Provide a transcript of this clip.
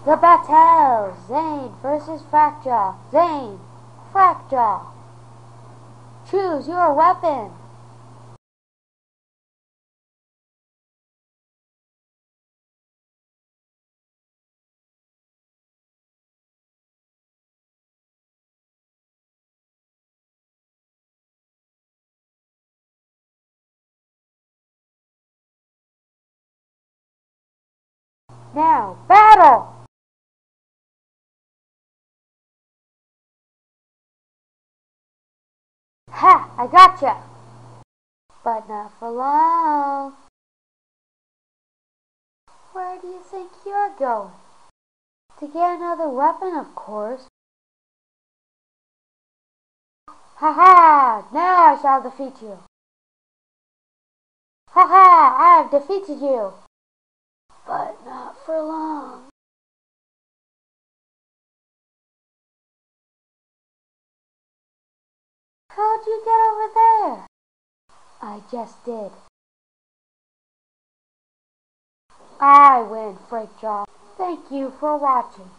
The battle! Zane versus Fractal. Zane, Fractal. Choose your weapon. Now, battle! Ha! I gotcha! But not for long. Where do you think you're going? To get another weapon, of course. Ha ha! Now I shall defeat you. Ha ha! I have defeated you. But not for long. How'd you get over there? I just did. I win, Fractal. Thank you for watching.